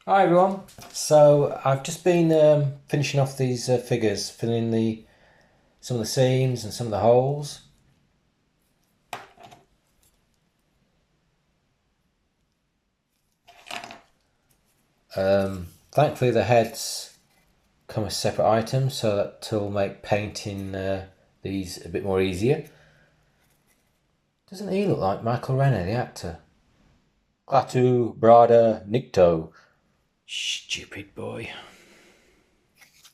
Hi everyone. So I've just been finishing off these figures, filling in some of the seams and some of the holes. Thankfully the heads come as separate items, so that will make painting these a bit more easier. Doesn't he look like Michael Renner, the actor? Klaatu Brada Nikto. Stupid boy.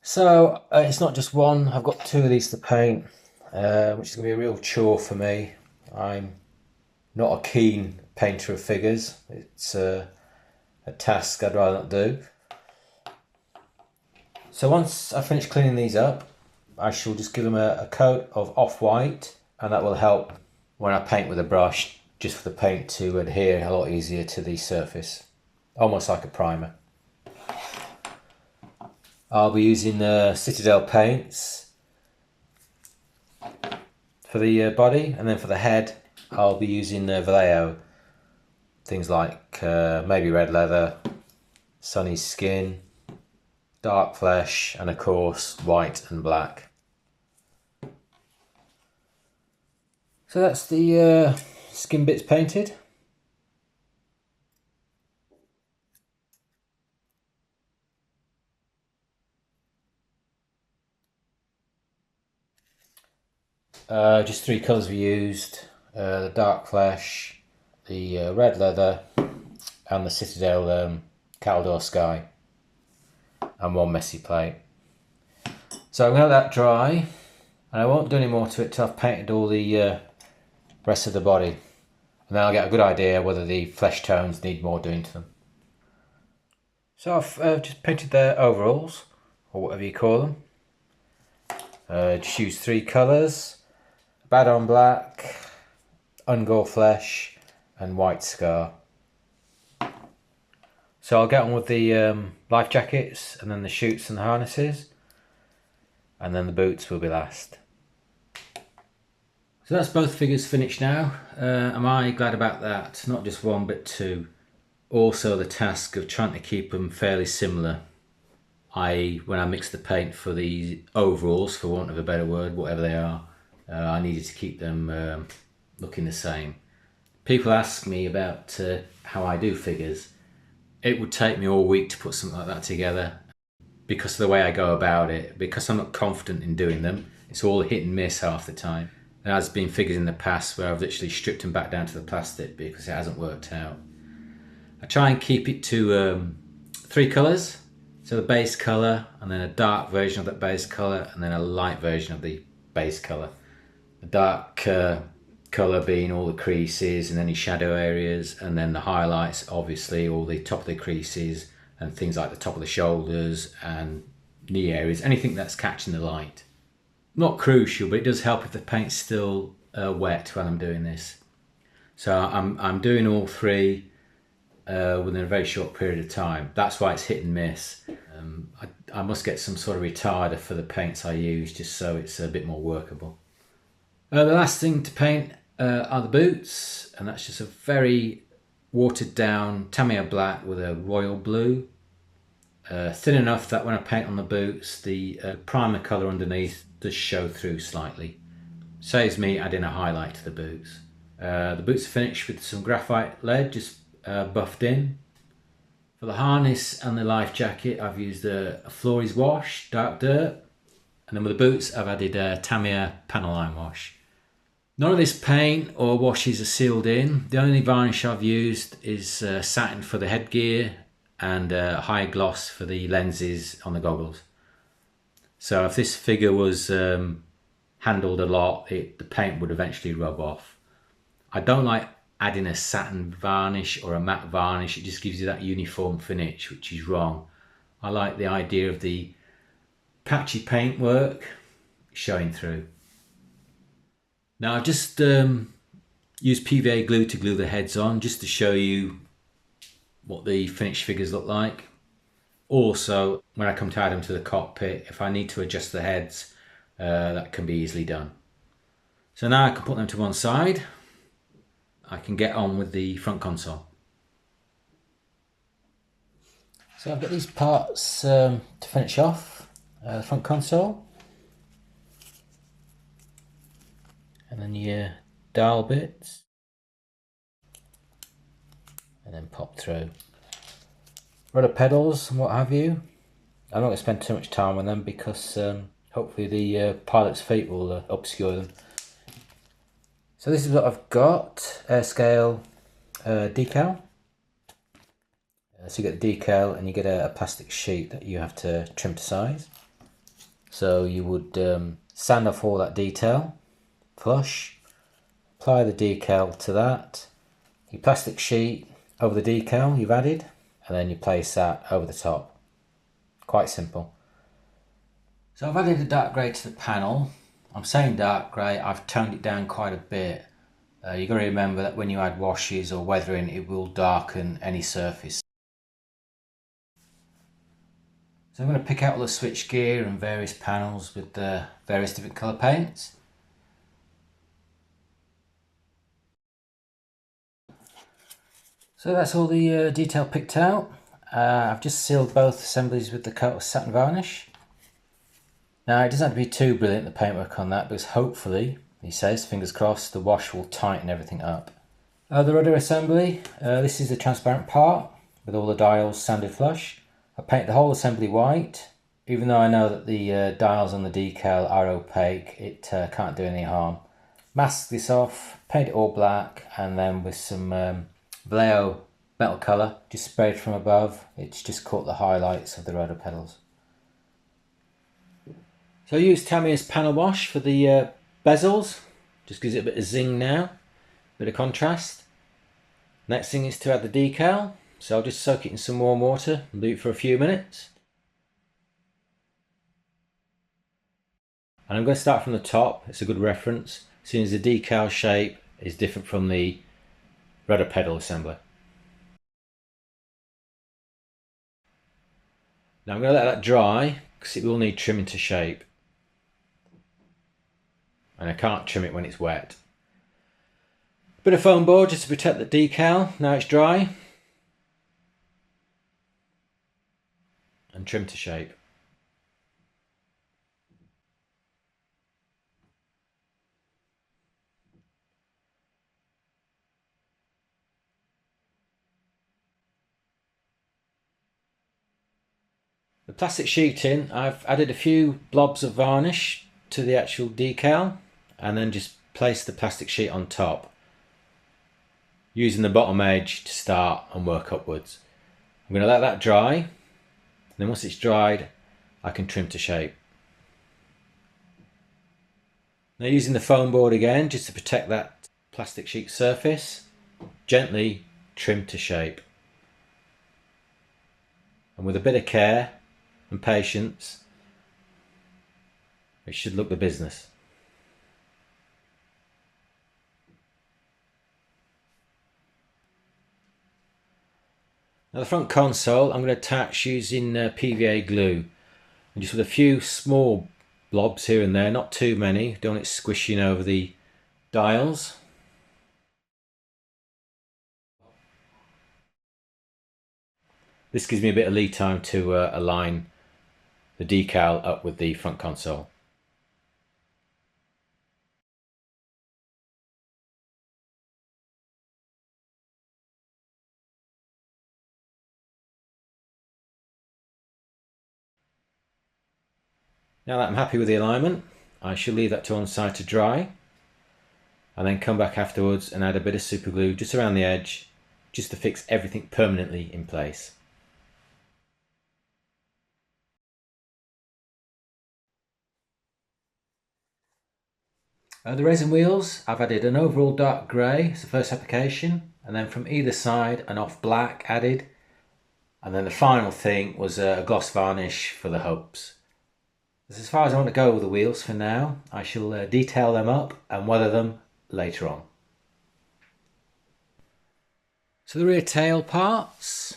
So it's not just one, I've got two of these to paint, which is going to be a real chore for me. I'm not a keen painter of figures. It's a task I'd rather not do. So once I finish cleaning these up, I shall just give them a coat of off-white, and that will help when I paint with a brush, just for the paint to adhere a lot easier to the surface, almost like a primer. I'll be using Citadel paints for the body, and then for the head I'll be using Vallejo. Things like maybe red leather, sunny skin, dark flesh, and of course white and black. So that's the skin bits painted. Just three colours we used, the dark flesh, the red leather, and the Citadel Caldor Sky, and one messy plate. So I'm going to let that dry, and I won't do any more to it till I've painted all the rest of the body, and then I'll get a good idea whether the flesh tones need more doing to them. So I've just painted their overalls, or whatever you call them. Just used three colours: bad on black, ungor flesh, and white scar. So I'll get on with the life jackets, and then the chutes and the harnesses, and then the boots will be last. So that's both figures finished now. Am I glad about that? Not just one but two. Also the task of trying to keep them fairly similar. I.e. when I mix the paint for the overalls, for want of a better word, whatever they are, I needed to keep them looking the same. People ask me about how I do figures. It would take me all week to put something like that together because of the way I go about it, because I'm not confident in doing them. It's all hit and miss half the time. There has been figures in the past where I've literally stripped them back down to the plastic because it hasn't worked out. I try and keep it to three colours. So the base colour, and then a dark version of that base colour, and then a light version of the base colour. The dark colour being all the creases and any shadow areas, and then the highlights, obviously all the top of the creases and things like the top of the shoulders and knee areas, anything that's catching the light. Not crucial, but it does help if the paint's still wet when I'm doing this. So I'm doing all three within a very short period of time. That's why it's hit and miss. I must get some sort of retarder for the paints I use, just so it's a bit more workable. The last thing to paint are the boots, and that's just a very watered down Tamiya black with a royal blue. Thin enough that when I paint on the boots, the primer colour underneath does show through slightly. Saves me adding a highlight to the boots. The boots are finished with some graphite lead, just buffed in. For the harness and the life jacket, I've used a Flory's wash, dark dirt. And then with the boots, I've added a Tamiya panel line wash. None of this paint or washes are sealed in. The only varnish I've used is satin for the headgear and high gloss for the lenses on the goggles. So if this figure was handled a lot, the paint would eventually rub off. I don't like adding a satin varnish or a matte varnish. It just gives you that uniform finish, which is wrong. I like the idea of the patchy paint work showing through. Now I've just used PVA glue to glue the heads on, just to show you what the finished figures look like. Also, when I come to add them to the cockpit, if I need to adjust the heads, that can be easily done. So now I can put them to one side. I can get on with the front console. So I've got these parts to finish off, the front console, and then your dial bits, and then pop through. Rudder pedals and what have you. I'm not going to spend too much time on them because hopefully the pilot's feet will obscure them. So this is what I've got, Airscale decal. So you get the decal and you get a plastic sheet that you have to trim to size. So you would sand off all that detail, flush, apply the decal to that, your plastic sheet over the decal you've added, and then you place that over the top. Quite simple. So I've added a dark grey to the panel. I'm saying dark grey, I've toned it down quite a bit. You've got to remember that when you add washes or weathering, it will darken any surface. So I'm going to pick out all the switch gear and various panels with the various different colour paints. So that's all the detail picked out. I've just sealed both assemblies with the coat of satin varnish. Now it doesn't have to be too brilliant, the paintwork on that, because hopefully, he says, fingers crossed, the wash will tighten everything up. The rudder assembly, this is the transparent part with all the dials sanded flush. I painted the whole assembly white. Even though I know that the dials on the decal are opaque, it can't do any harm. Mask this off, paint it all black, and then with some Vallejo metal colour, just sprayed from above. It's just caught the highlights of the rudder pedals. So I used Tamiya's panel wash for the bezels, just gives it a bit of zing now, bit of contrast. Next thing is to add the decal, so I'll just soak it in some warm water and leave it for a few minutes. And I'm going to start from the top, it's a good reference, seeing as the decal shape is different from the rudder pedal assembly. Now I'm going to let that dry because it will need trimming to shape. And I can't trim it when it's wet. Bit of foam board just to protect the decal, now it's dry. And trim to shape. The plastic sheeting, I've added a few blobs of varnish to the actual decal and then just place the plastic sheet on top, using the bottom edge to start and work upwards. I'm going to let that dry, and then once it's dried I can trim to shape. Now using the foam board again just to protect that plastic sheet surface, gently trim to shape. And with a bit of care and patience, it should look the business. Now the front console I'm going to attach using PVA glue, and just with a few small blobs here and there, not too many, don't want it squishing over the dials. This gives me a bit of lead time to align the decal up with the front console. Now that I'm happy with the alignment, I shall leave that to one side to dry, and then come back afterwards and add a bit of super glue just around the edge, just to fix everything permanently in place. The resin wheels, I've added an overall dark grey as the first application, and then from either side an off black added, and then the final thing was a gloss varnish for the hubs. That's as far as I want to go with the wheels for now. I shall detail them up and weather them later on. So the rear tail parts.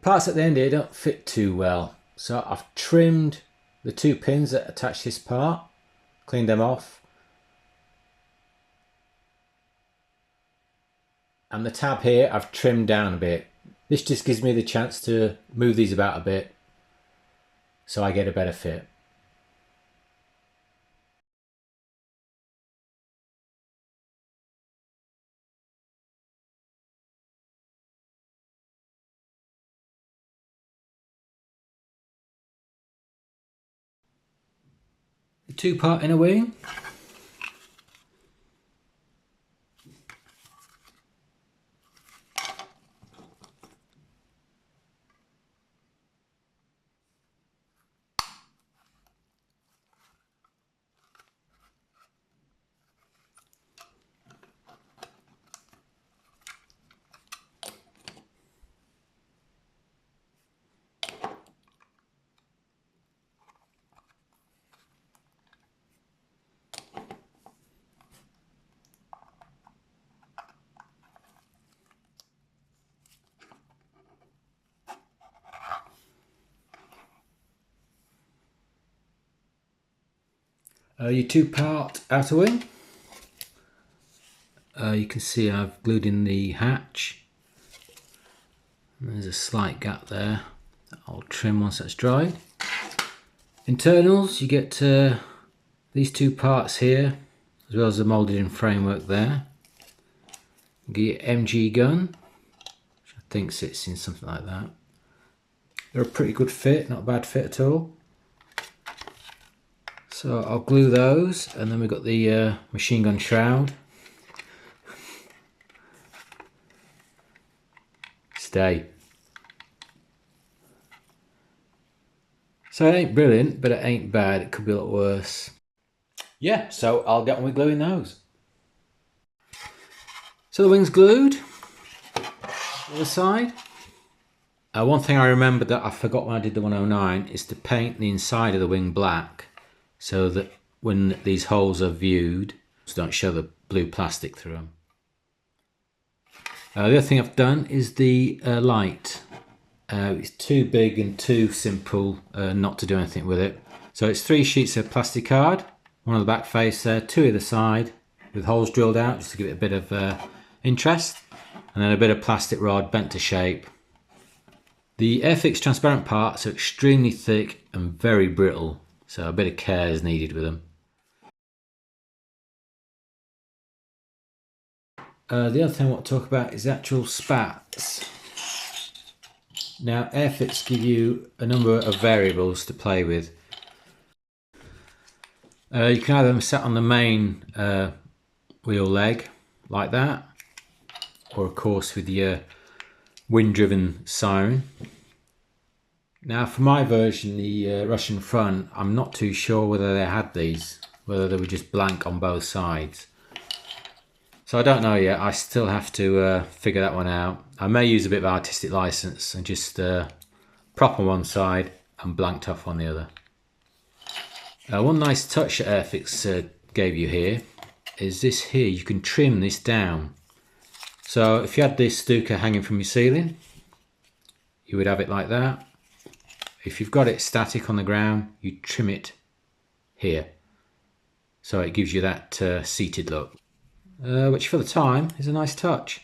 parts at the end here don't fit too well, so I've trimmed the 2 pins that attach this part, cleaned them off, and the tab here I've trimmed down a bit. This just gives me the chance to move these about a bit so I get a better fit. The 2-part inner wing. Your 2-part outer wing. You can see I've glued in the hatch. There's a slight gap there. I'll trim once that's dried. Internals, you get these 2 parts here, as well as the moulded in framework there. You get your MG gun, which I think sits in something like that. They're a pretty good fit, not a bad fit at all. So I'll glue those, and then we've got the machine gun shroud. Stay. So it ain't brilliant, but it ain't bad. It could be a lot worse. Yeah, so I'll get on with gluing those. So the wing's glued. The other side. One thing I remembered that I forgot when I did the 109 is to paint the inside of the wing black, so that when these holes are viewed, don't show the blue plastic through them. The other thing I've done is the light. It's too big and too simple not to do anything with it. So it's 3 sheets of plastic card, one on the back face there, 2 either side, with holes drilled out just to give it a bit of interest, and then a bit of plastic rod bent to shape. The Airfix transparent parts are extremely thick and very brittle, so a bit of care is needed with them. The other thing I want to talk about is the actual spats. Now, Airfix give you a number of variables to play with. You can either have them set on the main wheel leg, like that, or of course with your wind-driven siren. Now, for my version, the Russian front, I'm not too sure whether they had these, whether they were just blank on both sides. So I don't know yet. I still have to figure that one out. I may use a bit of artistic license and just prop on one side and blanked off on the other. One nice touch that Airfix gave you here is this here. You can trim this down. So if you had this Stuka hanging from your ceiling, you would have it like that. If you've got it static on the ground, you trim it here. So it gives you that seated look. Which for the time is a nice touch.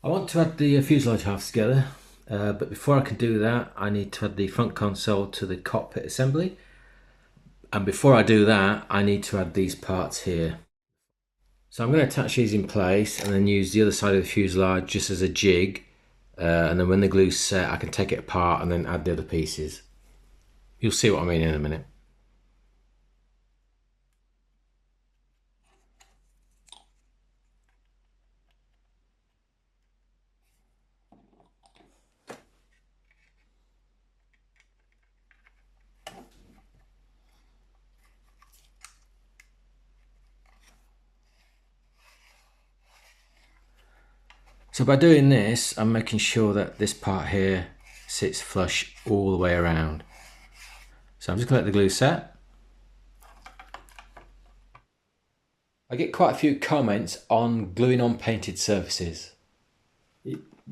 I want to add the fuselage halves together, but before I can do that I need to add the front console to the cockpit assembly, and before I do that I need to add these parts here. So I'm going to attach these in place and then use the other side of the fuselage just as a jig, and then when the glue's set I can take it apart and then add the other pieces. You'll see what I mean in a minute. So by doing this, I'm making sure that this part here sits flush all the way around. So I'm just going to let the glue set. I get quite a few comments on gluing on painted surfaces.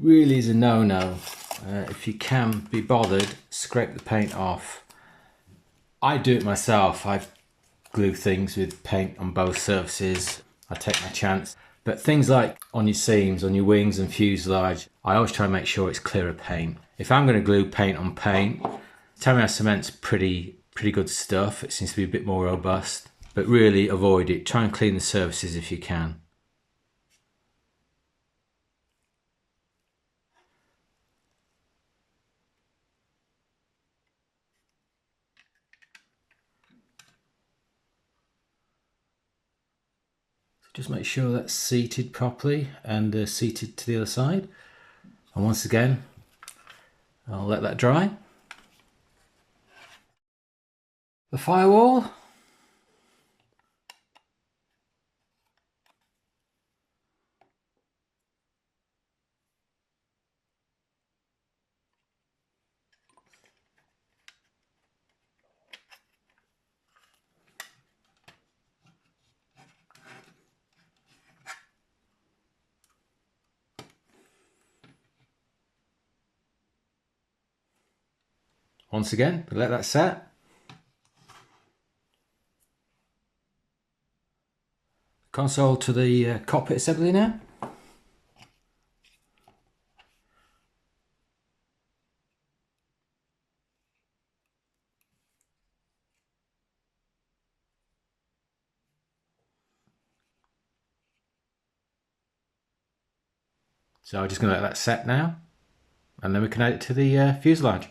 really is a no-no. If you can be bothered, scrape the paint off. I do it myself. I glue things with paint on both surfaces. I take my chance. But things like on your seams, on your wings and fuselage, I always try and make sure it's clearer paint. If I'm going to glue paint on paint, Tamiya cement's pretty good stuff. It seems to be a bit more robust, but really avoid it. Try and clean the surfaces if you can. Just make sure that's seated properly and seated to the other side. And once again, I'll let that dry. The firewall. Once again, let that set. Console to the cockpit assembly now. So I'm just going to let that set now, and then we can add it to the fuselage.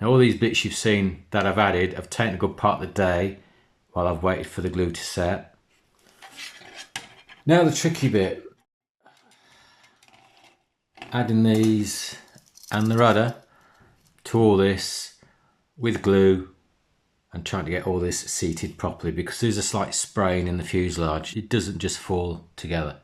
Now all these bits you've seen that I've added, I've taken a good part of the day while I've waited for the glue to set. Now the tricky bit, adding these and the rudder to all this with glue and trying to get all this seated properly, because there's a slight spraying in the fuselage. It doesn't just fall together.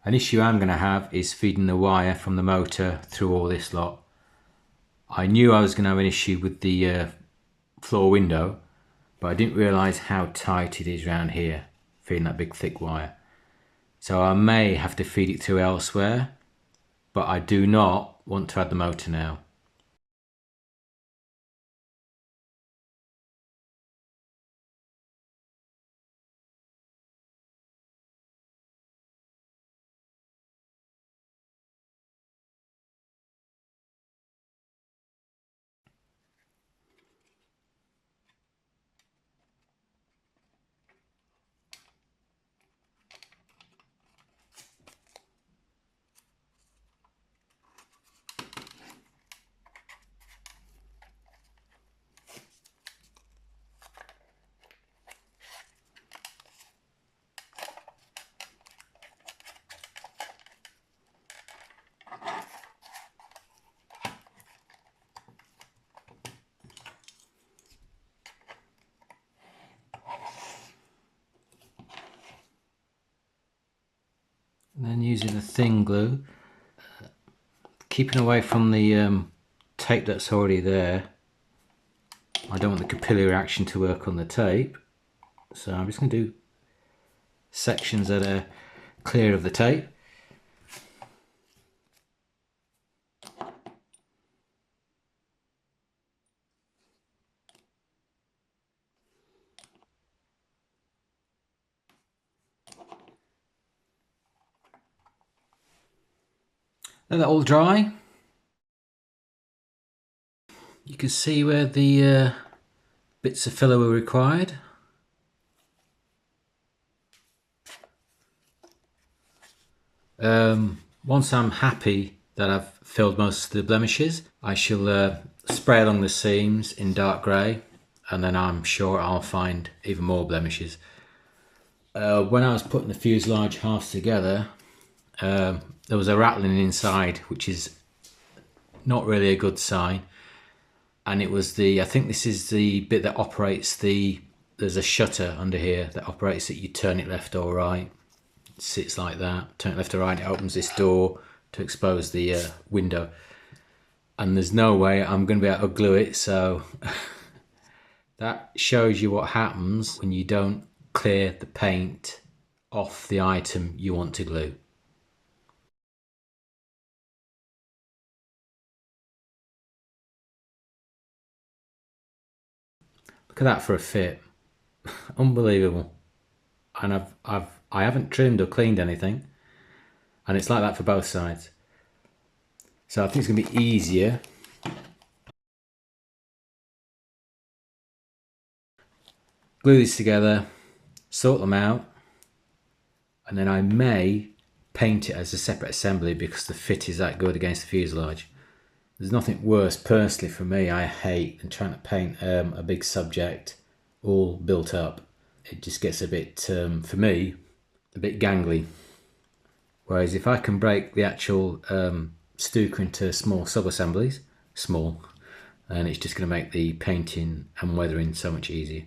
An issue I'm going to have is feeding the wire from the motor through all this lot. I knew I was going to have an issue with the floor window, but I didn't realise how tight it is around here, feeding that big thick wire. So I may have to feed it through elsewhere, but I do not want to add the motor now. And then using the thin glue, keeping away from the tape that's already there. I don't want the capillary action to work on the tape, so I'm just going to do sections that are clear of the tape. Let that all dry. You can see where the bits of filler were required. Once I'm happy that I've filled most of the blemishes. I shall spray along the seams in dark grey, and then I'm sure I'll find even more blemishes. When I was putting the fuselage halves together, there was a rattling inside, which is not really a good sign. And it was I think this is the bit that operates there's a shutter under here that operates it. You turn it left or right. It sits like that. Turn it left or right, it opens this door to expose the window. And there's no way I'm going to be able to glue it, so that shows you what happens when you don't clear the paint off the item you want to glue. Look at that for a fit. Unbelievable. And I haven't trimmed or cleaned anything, and it's like that for both sides. So I think it's going to be easier. Glue these together, sort them out, and then I may paint it as a separate assembly because the fit is that good against the fuselage. There's nothing worse personally for me. I hate trying to paint a big subject all built up. It just gets a bit, for me, a bit gangly. Whereas if I can break the actual Stuka into small sub-assemblies, and it's just going to make the painting and weathering so much easier.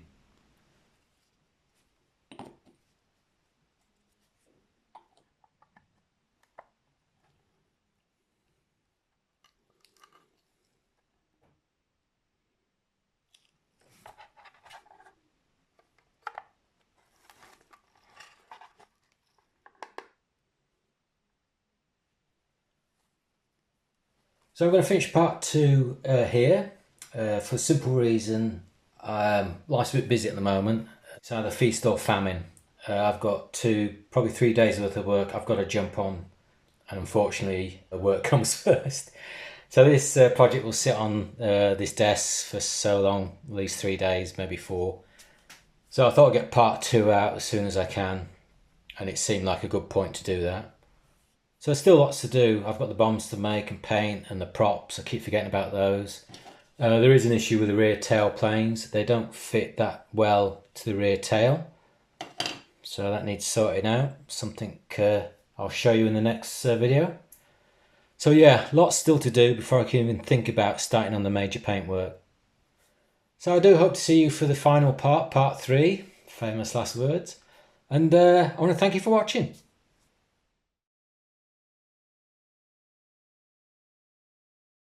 So I'm going to finish part 2 here for the simple reason life's a bit busy at the moment. It's either feast or famine. I've got probably 3 days worth of work I've got to jump on, and unfortunately work comes first. So this project will sit on this desk for so long, at least 3 days, maybe 4. So I thought I'd get part 2 out as soon as I can, and it seemed like a good point to do that. So there's still lots to do. I've got the bombs to make and paint and the props. I keep forgetting about those. There is an issue with the rear tail planes. They don't fit that well to the rear tail. So that needs sorting out. Something I'll show you in the next video. So yeah, lots still to do before I can even think about starting on the major paintwork. So I do hope to see you for the final part 3, famous last words. And I want to thank you for watching.